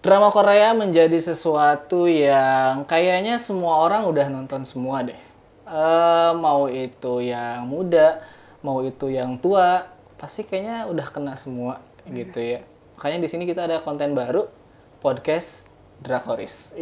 Drama Korea menjadi sesuatu yang kayaknya semua orang udah nonton semua deh. Mau itu yang muda, mau itu yang tua, pasti kayaknya udah kena semua gitu ya. Makanya di sini kita ada konten baru, podcast Drakoris.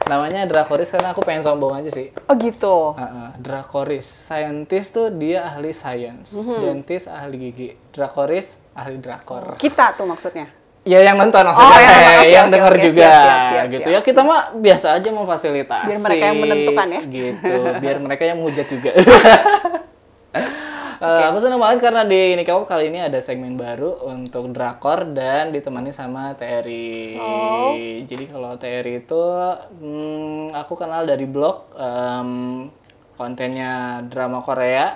Namanya Drakoris karena aku pengen sombong aja sih. Oh gitu. Drakoris, scientist tuh dia ahli science, dentist ahli gigi, Drakoris ahli drakor. Kita tuh maksudnya. Ya yang nonton maksudnya, yang denger juga siap. gitu. Ya kita mah biasa aja memfasilitasi. Biar mereka yang menentukan ya. Gitu, biar mereka yang menghujat juga. Aku senang banget karena di Ini K-pop kali ini ada segmen baru untuk drakor dan ditemani sama Terry. Jadi kalau Terry itu aku kenal dari blog kontennya drama Korea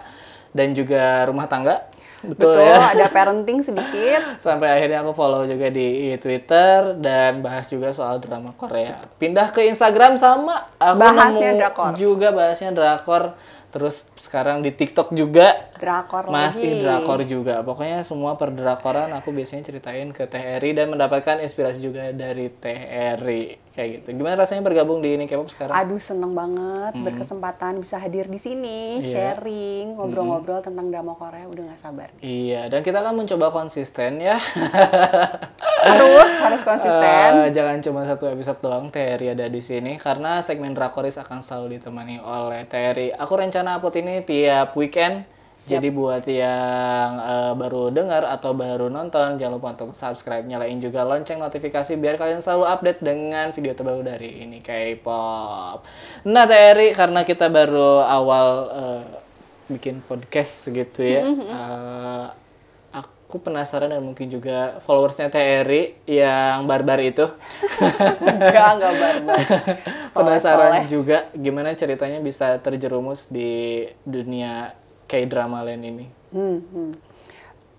dan juga rumah tangga. Betul ya? Ada parenting sedikit. Sampai akhirnya aku follow juga di Twitter dan bahas juga soal drama Korea. Pindah ke Instagram sama aku bahasnya nemu drakor. juga bahasnya drakor. Terus sekarang di TikTok juga Drakor masih drakor juga. Pokoknya semua perdrakoran aku biasanya ceritain ke Teh Eri dan mendapatkan inspirasi juga dari Teh Eri. Kayak gitu. Gimana rasanya bergabung di Ini K-pop sekarang? Aduh, seneng banget berkesempatan bisa hadir di sini, sharing, ngobrol-ngobrol tentang drama Korea, udah gak sabar. Iya, dan kita akan mencoba konsisten ya. Harus konsisten. Jangan cuma satu episode doang Teh Eri ada di sini karena segmen Drakoris akan selalu ditemani oleh Teh Eri. Aku rencana upload ini tiap weekend. Jadi buat yang baru dengar atau baru nonton, jangan lupa untuk subscribe, nyalain juga lonceng notifikasi biar kalian selalu update dengan video terbaru dari Ini K-pop. Nah, Teh Eri, karena kita baru awal bikin podcast gitu ya, aku penasaran dan mungkin juga followersnya Teh Eri yang barbar itu. Enggak barbar. Penasaran juga gimana ceritanya bisa terjerumus di dunia K-drama land ini.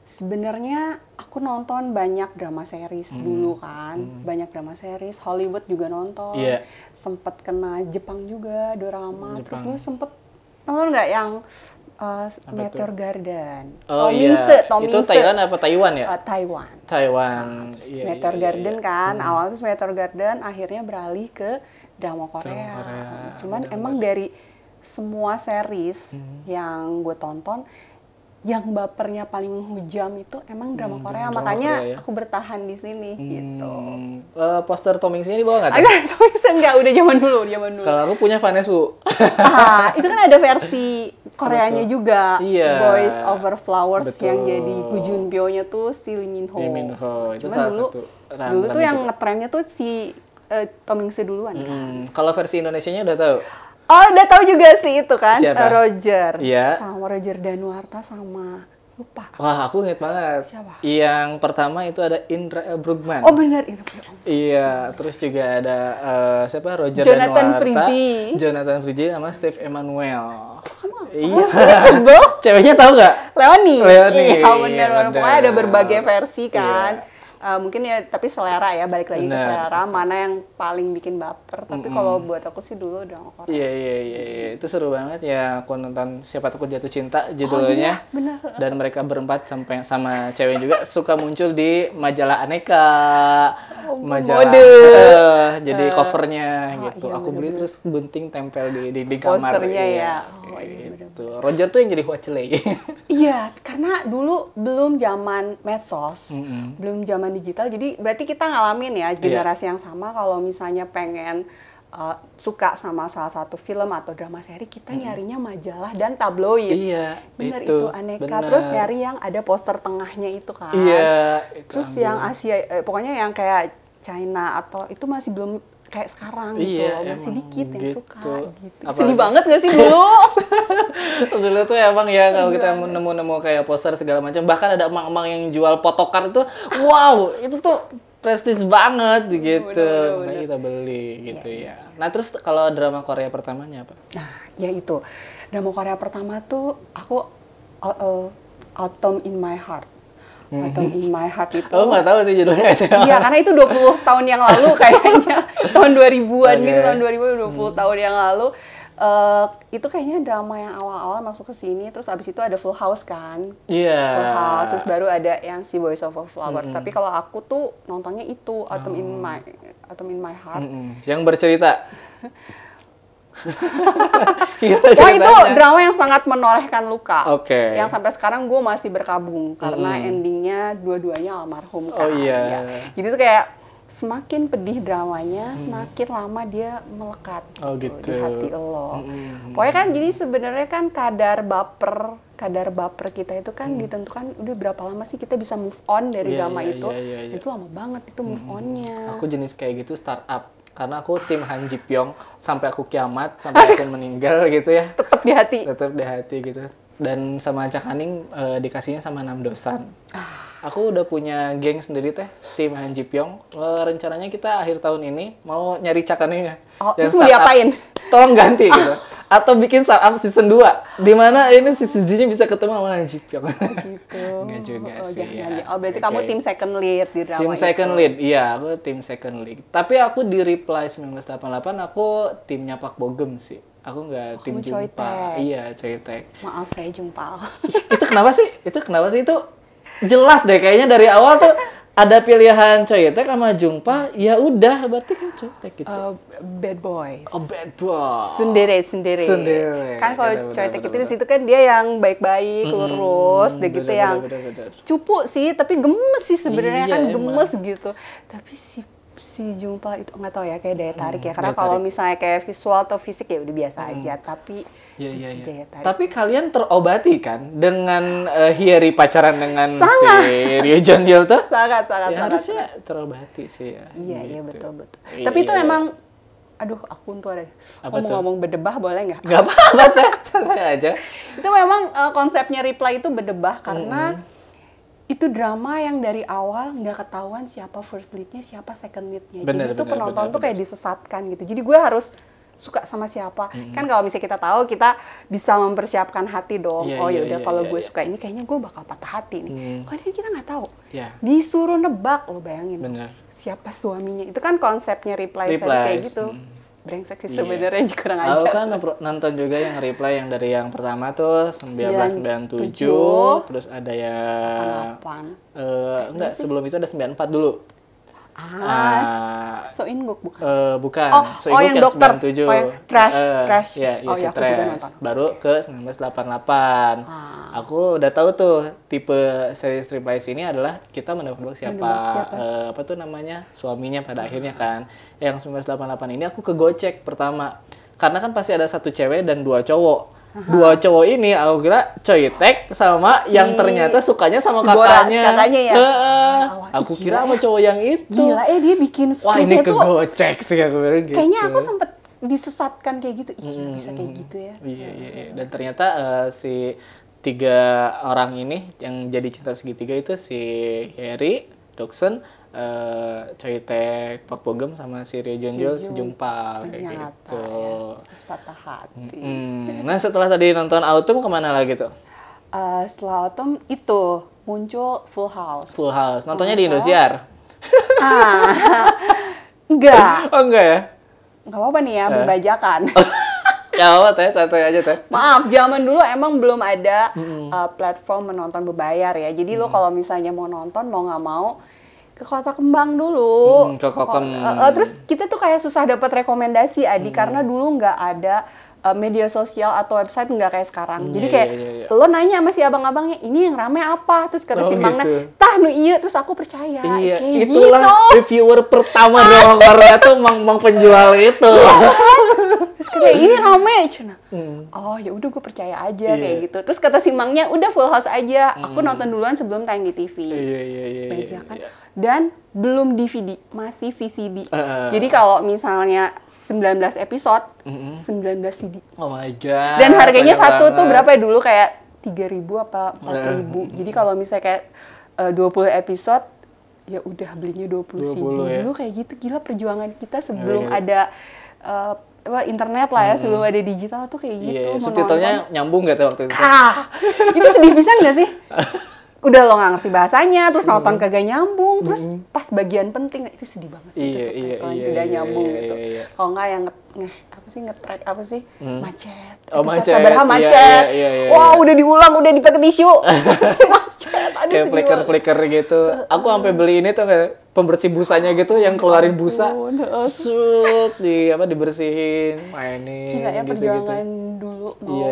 Sebenarnya aku nonton banyak drama series dulu kan, banyak drama series, Hollywood juga nonton, sempet kena Jepang juga drama, terus dulu sempet nonton nggak yang Meteor Garden? Itu Thailand apa Taiwan ya? Taiwan. Meteor Garden kan, awalnya terus Meteor Garden akhirnya beralih ke drama Korea. Cuman emang dari semua series yang gue tonton, yang bapernya paling menghujam itu emang drama Korea. Makanya Korea, aku bertahan di sini gitu. Poster Tomings ini bawa nggak? Tomings enggak, udah zaman dulu. Kalau aku punya Vanesu. Itu kan ada versi Koreanya juga. Boys Over Flowers. Yang jadi Gu Junpyo-nya tuh si Lee Min Ho. Itu salah satu. Dulu tuh yang ngetrennya tuh si Tomings duluan kan. Kalau versi Indonesianya udah tahu? Udah tahu juga sih itu kan. Siapa? Roger. Iya. Sama Roger Danuarta sama lupa. Wah, aku inget banget. Siapa? Yang pertama itu ada Indra L. Brugman. Oh benar, Indra. Iya, terus juga ada siapa? Roger Jonathan Danuarta, Frizzy. Jonathan Frizzy sama Steve Emmanuel. Iya. Ceweknya tahu nggak? Leoni. Iya, benar. Bener. Pokoknya ada berbagai versi kan. Mungkin ya, tapi selera ya, balik lagi ke selera, mana yang paling bikin baper. Tapi kalau buat aku sih dulu drama Korea. Iya. Itu seru banget ya, aku nonton Siapa Takut Jatuh Cinta judulnya. Bener. Dan mereka berempat sampai sama cewek juga suka muncul di majalah Aneka. Majalah jadi covernya gitu. Aku beli terus gunting tempel di kamar. Posternya ya. Gitu. Roger tuh yang jadi Huachelei. Iya, karena dulu belum zaman medsos, belum zaman digital. Jadi berarti kita ngalamin ya generasi yang sama kalau misalnya pengen suka sama salah satu film atau drama seri, kita nyarinya majalah dan tabloid. Iya, bener itu Aneka. Bener. Terus nyari yang ada poster tengahnya itu kan. Iya. Terus yang Asia, pokoknya yang kayak China atau itu masih belum kayak sekarang gitu, masih dikit yang suka gitu. Sedih banget gak sih dulu? Dulu tuh emang ya kalau kita nemu-nemu kayak poster segala macam, bahkan ada emang-emang yang jual photocard itu, wow, itu tuh prestis banget gitu. Makanya kita beli gitu ya. Nah, terus kalau drama Korea pertamanya apa? Nah, ya itu. Drama Korea pertama tuh aku Autumn in My Heart. Autumn in My Heart itu. Aku nggak tahu sih judulnya itu. Iya, karena itu 20 tahun yang lalu kayaknya. Tahun 2000-an gitu, tahun 2000, 20 tahun yang lalu. itu kayaknya drama yang awal-awal masuk ke sini, terus abis itu ada Full House kan. Iya. Full House, terus baru ada yang si Boys Over Flower. Tapi kalau aku tuh nontonnya itu Autumn in My Heart. Yang bercerita. Wah, itu drama yang sangat menorehkan luka. Oke. Yang sampai sekarang gue masih berkabung karena endingnya dua-duanya almarhum kan. Oh iya. Ya. Jadi tuh kayak semakin pedih dramanya, semakin lama dia melekat di hati lo. Pokoknya kan jadi sebenarnya kan kadar baper kita itu kan ditentukan udah berapa lama sih kita bisa move on dari drama itu. Itu lama banget itu move onnya. Aku jenis kayak gitu startup. Karena aku tim Han Ji Pyong sampai aku kiamat, sampai aku meninggal gitu ya. Tetap di hati. Tetap di hati gitu. Dan sama Cak Haning dikasihnya sama Nam Dosan. Aku udah punya geng sendiri teh, tim Han Ji Pyong. Rencananya kita akhir tahun ini mau nyari Cak Haning. Oh, terus mau diapain? Tolong ganti gitu. Atau bikin startup season 2. Di mana ini si Suzy-nya bisa ketemu sama Han Ji Pyong. Gitu. Enggak juga sih. Ya. Oh, berarti kamu tim second lead di drama tim second lead, iya aku tim second lead. Tapi aku di Reply 1988 aku timnya Pak Bogem sih. Aku nggak tim Jungpa. Iya, Coitek. Maaf saya Jumpal. Itu kenapa sih? Itu jelas deh kayaknya dari awal tuh ada pilihan Coitek sama Jungpa, ya udah berarti kan Coitek gitu. Bad Boys. Oh, Bad Boy. Sendiri. Kan kalau Coitek itu di situ kan dia yang baik-baik, lurus, dan gitu yang cupu sih, tapi gemes sih sebenarnya kan gemes gitu. Tapi si Jungpa itu nggak tahu ya kayak daya tarik ya, karena kalau misalnya kayak visual atau fisik ya udah biasa aja, tapi daya tarik. Tapi kalian terobati kan dengan Hyeri pacaran dengan si Ryo Jeon-yeol tuh? Sangat. Harusnya terobati sih ya. Iya betul. Tapi itu emang, aduh aku tuh ada ngomong berdebah boleh nggak? Nggak apa-apa teh, santai aja. Itu memang konsepnya Reply itu berdebah karena itu drama yang dari awal nggak ketahuan siapa first lead-nya, siapa second lead-nya. Jadi tuh penonton tuh kayak disesatkan gitu. Jadi gue harus suka sama siapa. Kan kalau misalnya kita tahu, kita bisa mempersiapkan hati dong. Kalau gue suka ini kayaknya gue bakal patah hati nih. Padahal kita nggak tahu. Disuruh nebak, lo bayangin. Siapa suaminya. Itu kan konsepnya Reply series kayak gitu. Brengsek sih sebenarnya, kurang ajar. Aku kan nonton juga yang Reply yang dari yang pertama tuh 1997, terus ada yang 88. Enggak, sebelum itu ada 94 dulu. So In-guk bukan? Bukan. So In-guk yang dokter. 97. Trash. Iya, aku juga nonton. Baru ke 1988. Aku udah tahu tuh tipe series Reply ini adalah kita menebak siapa apa tuh namanya suaminya pada akhirnya kan. Yang 1988 ini aku kegocek pertama. Karena kan pasti ada satu cewek dan dua cowok. Dua cowok ini aku kira Coitek sama yang ternyata sukanya sama kakaknya. Kakaknya ya. Aku kira sama cowok yang itu. Gila dia bikin wah ini kegocek sih aku bilang gitu. Kayaknya aku sempet disesatkan kayak gitu. Bisa kayak gitu ya. Iya. Dan ternyata si 3 orang ini yang jadi cinta segitiga itu si Hyeri, Doksun, Coitek, Pak Bogem sama si Ryo Jeon-yeol, si Jungpa kayak gitu. Ya, patah hati. Nah setelah tadi nonton Autumn kemana lagi tuh? Setelah Autumn itu muncul Full House. Full House. Nontonnya di Indosiar? Enggak. Oh enggak ya? Enggak apa-apa nih ya, berbajakan. Ya apa teh, santai aja teh. Maaf, zaman dulu emang belum ada platform menonton berbayar ya. Jadi lo kalau misalnya mau nonton, mau nggak mau ke Kota Kembang dulu. Ke Kokem. Terus kita tuh kayak susah dapat rekomendasi Adi karena dulu nggak ada media sosial atau website nggak kayak sekarang. Jadi kayak lo nanya sama si abang-abangnya, ini yang rame apa? Terus kata si Bangnya, tah nu iya. Terus aku percaya. Iya, kayak itulah gitu. reviewer pertama drama Korea tuh mang penjual itu. Terus kayak ini rame, cina. Oh ya udah gue percaya aja kayak gitu. Terus kata si Mangnya, udah Full House aja. Aku nonton duluan sebelum tayang di TV. Iya. Dan belum DVD, masih VCD. Jadi kalau misalnya 19 episode, 19 CD. Oh my god. Dan harganya satu tuh berapa ya dulu, kayak 3.000 apa 4.000. Jadi kalau misalnya kayak 20 episode, ya udah belinya 20 CD. Dulu kayak gitu, gila perjuangan kita sebelum ada internet lah ya, sebelum ada digital tuh kayak gitu. Subtitlenya nyambung gak tuh waktu itu? Itu sedih pisan gak sih? udah lo nggak ngerti bahasanya, terus nonton kagak nyambung, terus pas bagian penting itu sedih banget sih, kalau tidak nyambung gitu. Kalau nggak yang nge-track apa sih macet, macet, macet, wah udah diulang, udah dipakai tisu, macet, kayak flicker gitu. Aku sampai beli ini tuh kayak pembersih busanya gitu yang keluarin busa, dibersihin, mainin. Gila ya gitu, perjuangan dulu mau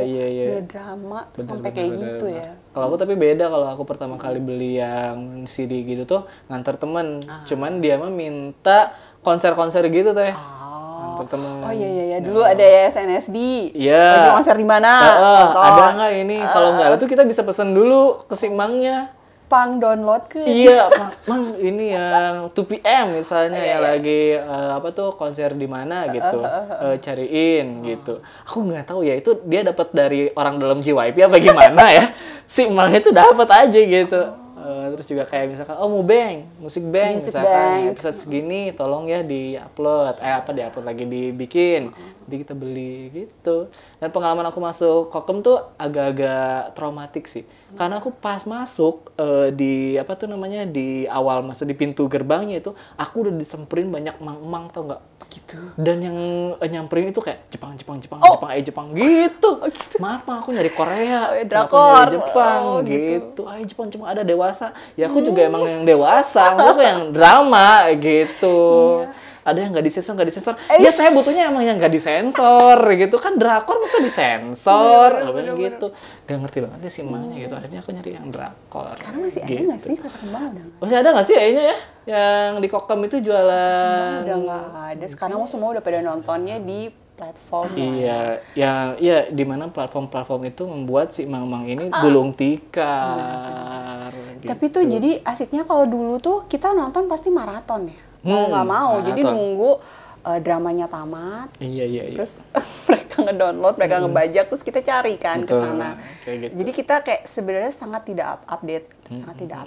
drama terus sampai kayak gitu ya. Kalau aku tapi beda, kalau aku pertama kali beli yang CD gitu tuh nganter temen, cuman dia mah minta konser-konser gitu teh. Nganter temen. Oh iya, dulu ada ya SNSD. Iya. Lagi konser di mana? Ada nggak ini? Kalau nggak ada tuh kita bisa pesen dulu ke si Mangnya. Pang download ke. Iya, Mang ini yang 2PM misalnya ya lagi konser di mana gitu. Cariin gitu. Aku nggak tahu ya itu dia dapat dari orang dalam JYP apa gimana ya. Si Mangnya tuh dapat aja gitu. Terus juga kayak misalkan mau musik bank misalkan episode segini tolong ya di-upload di-upload lagi dibikin. Jadi kita beli gitu. Dan pengalaman aku masuk Kokem tuh agak-agak traumatik sih. Karena aku pas masuk di awal masuk di pintu gerbangnya itu aku udah disemperin banyak mang-mang, tau nggak? Gitu. Dan yang nyamperin itu kayak Jepang gitu. Maaf, aku nyari Korea, drakor. Nyari Jepang gitu. Jepang cuma ada dewasa. Ya aku juga emang yang dewasa, maksudnya yang drama gitu. Ada yang nggak disensor. Ya saya butuhnya emang yang nggak disensor gitu kan, drakor masa disensor, gitu. Gak ngerti banget deh si Mangnya gitu. Akhirnya aku nyari yang drakor. Sekarang masih ada nggak sih Kokem udah? Masih ada nggak sih kayaknya ya? Yang di Kokem itu jualan. Udah nggak ada. Sekarang semua udah pada nontonnya di platform. Iya, di mana platform itu membuat si Mang ini gulung tikar. Gitu. Tapi tuh jadi asiknya kalau dulu tuh kita nonton pasti maraton ya. Mau nggak mau, jadi nunggu dramanya tamat. Iya. Terus mereka ngedownload, mereka ngebajak, terus kita cari kan ke sana. Gitu. Jadi kita kayak sebenarnya sangat tidak update,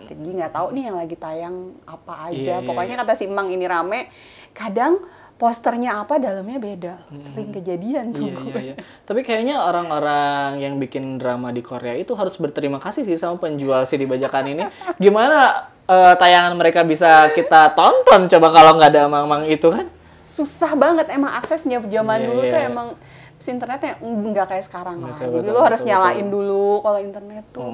Jadi nggak tahu nih yang lagi tayang apa aja. Pokoknya kata si Mang ini rame, kadang posternya apa dalamnya beda. Sering kejadian tuh. Iya. Tapi kayaknya orang-orang yang bikin drama di Korea itu harus berterima kasih sih sama penjual CD bajakan ini. Gimana tayangan mereka bisa kita tonton coba kalau nggak ada Mang itu kan? Susah banget emang aksesnya zaman dulu tuh emang internetnya nggak kayak sekarang lah. Jadi lo harus nyalain dulu kalau internet tuh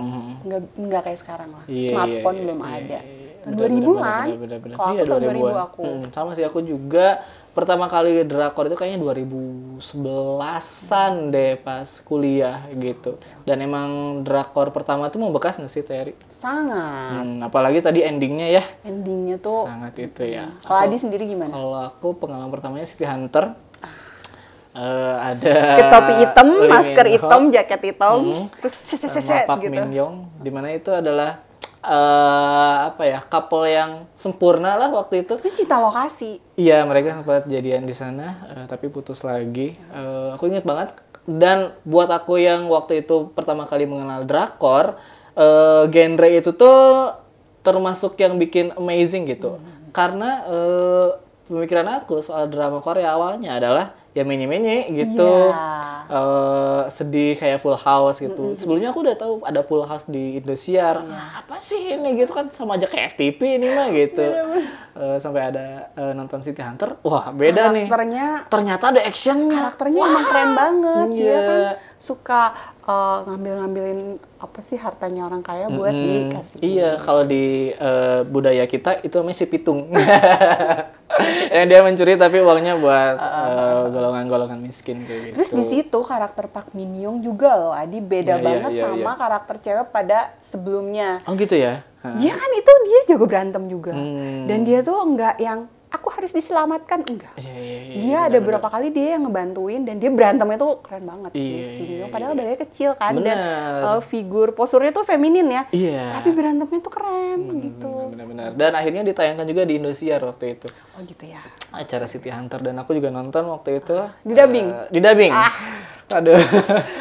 nggak kayak sekarang lah. Smartphone belum ada. Tahun 2000-an. Kalau aku tahun 2000 aku. Sama sih aku juga. Pertama kali drakor itu kayaknya 2011-an deh pas kuliah gitu. Dan emang drakor pertama tuh membekas nggak sih, Terry? Sangat. Apalagi tadi endingnya ya. Endingnya tuh. Sangat itu ya. Kalau Adi sendiri gimana? Kalau aku pengalaman pertamanya City Hunter. Ada topi hitam, masker hitam, jaket hitam, terus Pak gitu. Min Young, di mana itu adalah couple yang sempurna lah waktu itu. Itu cinta lokasi. Iya, mereka sempat jadian di sana, tapi putus lagi. Aku ingat banget. Dan buat aku yang waktu itu pertama kali mengenal drakor, genre itu tuh termasuk yang bikin amazing gitu. Karena pemikiran aku soal drama Korea awalnya adalah ya menye-menye gitu, sedih kayak Full House gitu. Sebelumnya aku udah tahu ada Full House di Indosiar. Apa sih ini gitu kan, sama aja kayak FTP ini mah gitu. Sampai ada nonton City Hunter, wah beda nih. Ternyata ada actionnya. Karakternya emang keren banget. Dia kan suka ngambil-ngambilin apa sih hartanya orang kaya buat dikasih. Iya, kalau di budaya kita itu namanya si pitung. Yang dia mencuri tapi uangnya buat golongan-golongan miskin kayak gitu. Terus di situ karakter Pak Min Young juga loh, Adi beda banget sama karakter cewek pada sebelumnya. Oh gitu ya? Dia kan dia jago berantem juga. Dan dia tuh enggak yang aku harus diselamatkan, enggak. Dia ada beberapa kali dia yang ngebantuin dan dia berantemnya tuh keren banget sih. Padahal badannya kecil kan. Bener. Dan figur posurnya tuh feminin ya. Tapi berantemnya tuh keren gitu. Benar-benar. Dan akhirnya ditayangkan juga di Indosiar waktu itu. Oh gitu ya. Acara City Hunter, dan aku juga nonton waktu itu. Di dubbing? Di dubbing. Aduh.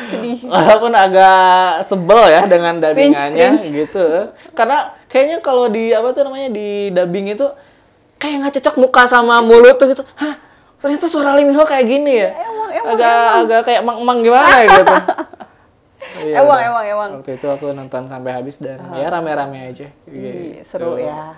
Sedih. Walaupun agak sebel ya dengan dubbingannya gitu. Karena kayaknya kalau di di dubbing itu kayak nggak cocok muka sama mulut tuh gitu. Hah, ternyata suara Lee Min Ho kayak gini ya? Emang. Agak kayak emang gimana gitu. Iya, emang. Waktu itu aku nonton sampai habis dan ya rame-rame aja. Iya, seru ya.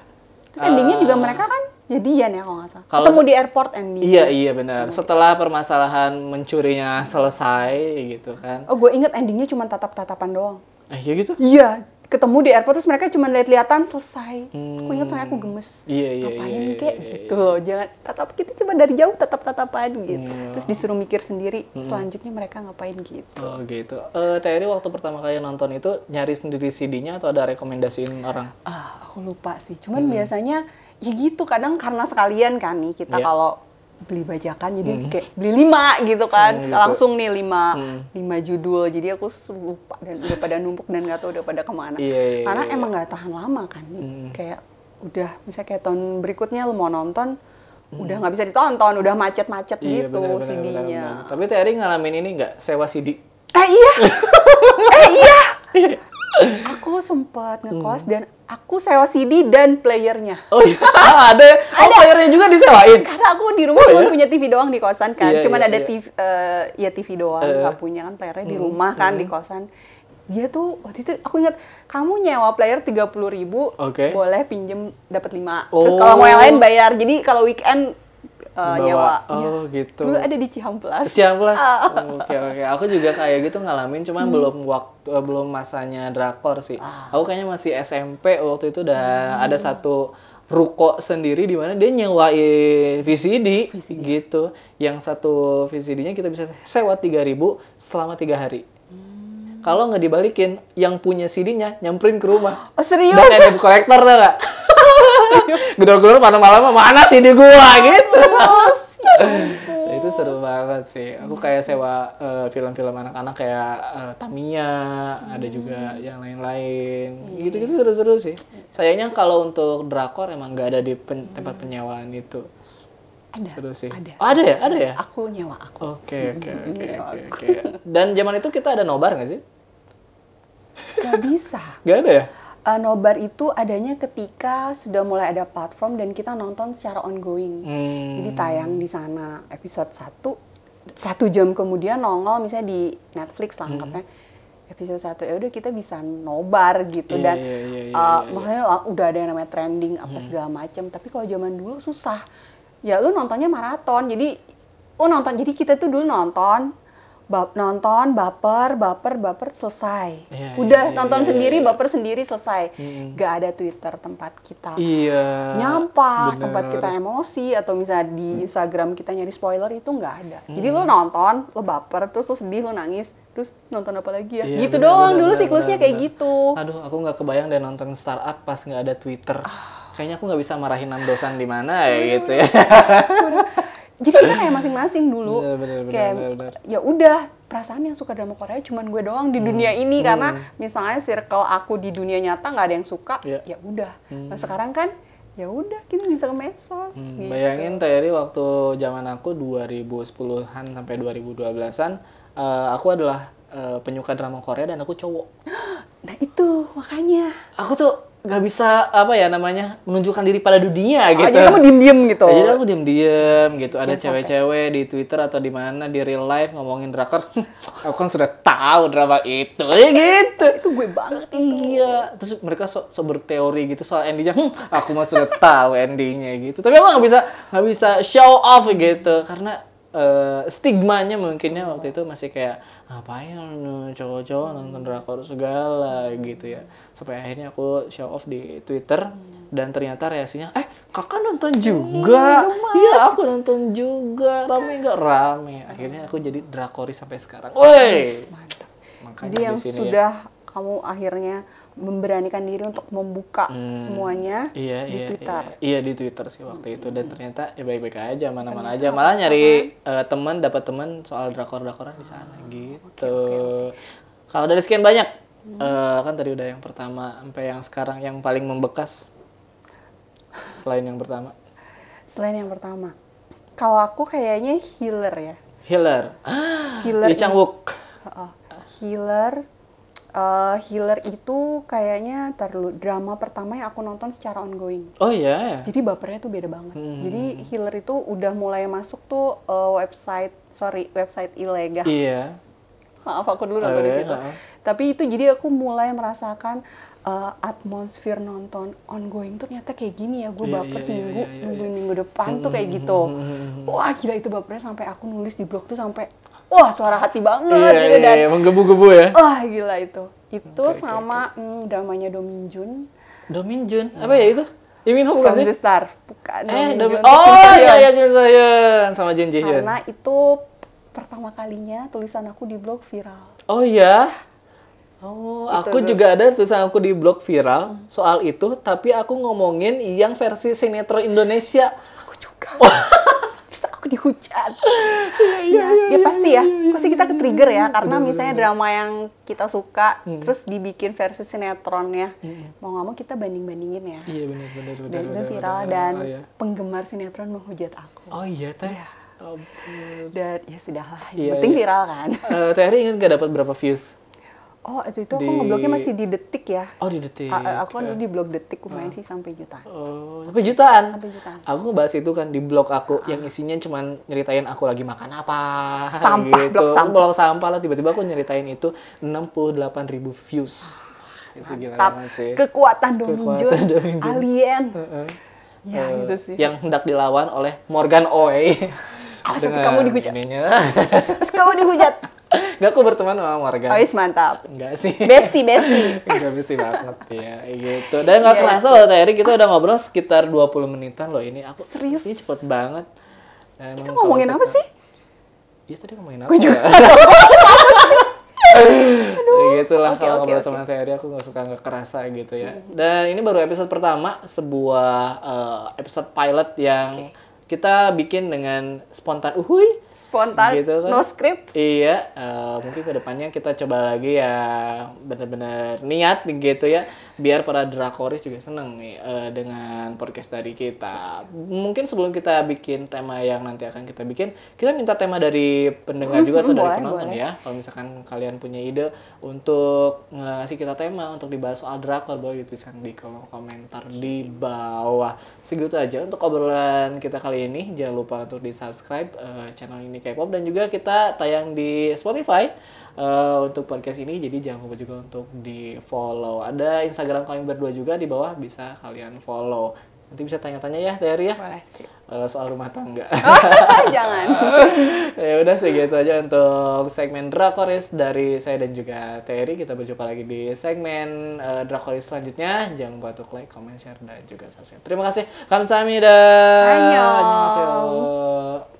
Terus endingnya juga mereka kan jadian ya kalau nggak salah. Ketemu di airport ending. Iya benar. Setelah permasalahan mencurinya selesai gitu kan. Oh, gue inget endingnya cuma tatap-tatapan doang. Ya gitu? Iya, ketemu di airport terus mereka cuma lihat-lihatan selesai. Aku inget soalnya aku gemes. Ngapain kek gitu. Jangan tatap gitu, cuma dari jauh tatap-tatapan gitu. Terus disuruh mikir sendiri selanjutnya mereka ngapain gitu. Oh gitu. Terry waktu pertama kali nonton itu nyari sendiri CD-nya atau ada rekomendasiin orang? Aku lupa sih. Cuman biasanya ya gitu, kadang karena sekalian kan nih kita kalau beli bajakan jadi kayak beli 5 gitu kan, gitu. langsung nih 5 judul, jadi aku lupa dan udah pada numpuk dan nggak tahu udah pada kemana. Karena emang nggak tahan lama kan nih, kayak udah misalnya kayak tahun berikutnya lu mau nonton udah nggak bisa ditonton, udah macet-macet gitu CD-nya. Tapi Terry ngalamin ini nggak, sewa CD? Iya. Aku sempat ngekos dan aku sewa CD dan playernya. Oh iya, ada. Playernya juga disewain? Karena aku di rumah cuma punya TV doang di kosan kan. Cuman ada TV, TV doang, nggak punya kan playernya di rumah kan, di kosan. Dia tuh, waktu itu aku ingat, kamu nyewa player 30.000, boleh pinjem dapat 5. Terus kalau mau yang lain bayar. Jadi kalau weekend nyewa. Gitu. Dulu ada di Cihamplas. Oke. Aku juga kayak gitu ngalamin, cuman belum masanya drakor sih. Aku kayaknya masih SMP waktu itu udah ada satu ruko sendiri di mana dia nyewain VCD gitu. Yang satu VCD-nya kita bisa sewa 3.000 selama 3 hari. Kalau nggak dibalikin, yang punya CD-nya nyamperin ke rumah. Oh serius? Dan kayak kolektor tau nggak? Gedor-gedor malam-malam, mana CD gua gitu. Itu seru banget sih. Aku kayak sewa film-film anak-anak kayak Tamiya, ada juga yang lain-lain. Gitu-gitu seru-seru sih. Sayangnya kalau untuk drakor emang nggak ada di tempat penyewaan itu. Ada. Seru sih. Ada ya? Aku nyewa aku. Oke. Dan zaman itu kita ada nobar nggak sih? Gak bisa. Gak ada ya? Nobar itu adanya ketika sudah mulai ada platform dan kita nonton secara ongoing. Jadi tayang di sana episode 1 jam kemudian nongol misalnya di Netflix lah anggapnya. Episode 1 ya udah kita bisa nobar gitu dan maksudnya udah ada yang namanya trending apa segala macam. Tapi kalau zaman dulu susah. Ya lu nontonnya maraton. Jadi jadi kita tuh dulu nonton baper selesai. Nonton sendiri baper sendiri selesai. Gak ada Twitter tempat kita nyampah, tempat kita emosi atau misalnya di Instagram kita nyari spoiler itu nggak ada. Jadi lo nonton, lo baper, terus lo sedih, lo nangis, terus nonton apa lagi ya? Gitu doang dulu siklusnya kayak gitu. Aduh, aku nggak kebayang deh nonton startup pas nggak ada Twitter. Kayaknya aku nggak bisa marahin dosan di mana ya gitu ya. Jadi kita kayak masing-masing dulu, kayak ya udah perasaan yang suka drama Korea cuman gue doang di dunia ini karena misalnya circle aku di dunia nyata nggak ada yang suka, ya udah. Nah sekarang kan ya udah kita bisa ke medsos. Gitu. Bayangin Terry waktu zaman aku 2010-an sampai 2012-an, aku adalah penyuka drama Korea dan aku cowok. Nah itu makanya. Aku tuh nggak bisa menunjukkan diri pada dunia gitu. Jadi kamu diem-diem gitu. Jadi aku diem-diem gitu. Ada cewek-cewek di Twitter atau di mana di real life ngomongin drakor. Aku kan sudah tahu drama itu. Ya gitu. Itu gue banget. Iya. Terus mereka so berteori gitu soal endingnya. Aku mah sudah tahu endingnya gitu. Tapi aku nggak bisa show off gitu karena stigmanya mungkinnya waktu itu masih kayak ngapain cowok-cowok nonton drakor segala gitu ya, sampai akhirnya aku show off di Twitter dan ternyata reaksinya kakak nonton juga, iya aku nonton juga, rame nggak rame, akhirnya aku jadi drakoris sampai sekarang. Woi, mantap. Jadi yang sudah kamu akhirnya memberanikan diri untuk membuka semuanya di Twitter. Iya di Twitter sih waktu itu dan ternyata ya baik-baik aja, mana-mana aja. Malah nyari dapat teman soal drakor-drakoran di sana gitu. Kalau dari sekian banyak, kan tadi udah yang pertama sampai yang sekarang yang paling membekas selain yang pertama. Selain yang pertama, kalau aku kayaknya Healer ya. Healer. Lee Chang-wook. Healer itu kayaknya drama pertama yang aku nonton secara ongoing. Oh iya. Jadi bapernya tuh beda banget. Jadi Healer itu udah mulai masuk tuh website ilegal. Iya. Maaf, aku dulu nonton di situ. Tapi itu jadi aku mulai merasakan atmosfer nonton ongoing tuh ternyata kayak gini ya. Gue baper seminggu, nungguin minggu depan tuh kayak gitu. Wah gila, itu bapernya sampai aku nulis di blog tuh sampai wah suara hati banget gitu. Dan menggebu-gebu ya. Wah gila itu. Itu sama dramanya Do Min Jun. Do Min Jun? Apa ya itu? Lee Min Ho bukan sih? From the Star. Bukan. Oh iya Kim So-hyun sama Jun Ji Hyun. Karena itu pertama kalinya tulisan aku di blog viral. Oh iya? Oh, aku juga ada tulisan aku di blog viral soal itu, tapi aku ngomongin yang versi sinetron Indonesia. Aku juga. Bisa aku dihujat. Ya pasti ya. Pasti kita ke-trigger ya, karena misalnya drama yang kita suka terus dibikin versi sinetronnya. Mau nggak mau kita banding-bandingin ya. Iya benar. Dan itu viral dan penggemar sinetron menghujat aku. Oh iya teh. Dan ya sudahlah, yang penting viral kan. Terry ingat gak dapat berapa views? Oh, itu aku ngeblognya masih di Detik ya. Oh, di Detik. Aku kan di blog Detik lumayan sih sampai jutaan. Oh, sampai jutaan? Sampai jutaan. Aku ngebahas itu kan di blog aku yang isinya cuman nyeritain aku lagi makan apa. Sampah, gitu. blog sampah lah. Tiba-tiba aku nyeritain itu 68.000 views. Itu gila banget sih. Kekuatan Do Min Jun, alien. Ya, gitu sih. Yang hendak dilawan oleh Morgan Oey. Awas nanti kamu dihujat. Terus kamu dihujat. Enggak, aku berteman sama Morgan. Oh, mantap. Enggak sih. Bestie. Enggak bestie banget ya, gitu. Dan enggak kerasa loh Terry, kita udah ngobrol sekitar 20 menitan loh ini. Aku serius? Ini cepet banget. Nah, kita ngomongin apa sih? Iya, tadi ngomongin apa ya? Gitulah kalau ngobrol sama Terry, aku nggak kerasa gitu ya. Dan ini baru episode pertama, sebuah episode pilot yang kita bikin dengan spontan spontan gitu kan. No script. Iya, mungkin kedepannya kita coba lagi ya benar-benar niat gitu ya, biar para drakoris juga seneng nih dengan podcast dari kita. Mungkin sebelum kita bikin tema yang nanti akan kita bikin, kita minta tema dari pendengar juga atau dari penonton ya. Kalau misalkan kalian punya ide untuk ngasih kita tema untuk dibahas soal drakor, boleh dituliskan di kolom komentar di bawah. Segitu aja untuk obrolan kita kali ini. Jangan lupa untuk di-subscribe channel ini K-pop, dan juga kita tayang di Spotify untuk podcast ini, jadi jangan lupa juga untuk di-follow. Ada Instagram kami berdua juga di bawah, bisa kalian follow. Nanti bisa tanya-tanya ya Terry ya. Boleh sih. Soal rumah tangga. Jangan. Ya udah segitu aja untuk segmen Drakoris dari saya dan juga Terry. Kita berjumpa lagi di segmen Drakoris selanjutnya. Jangan lupa untuk like, comment, share, dan juga subscribe. Terima kasih. Kamsahamnida. Annyeong. Annyeonghaseyo.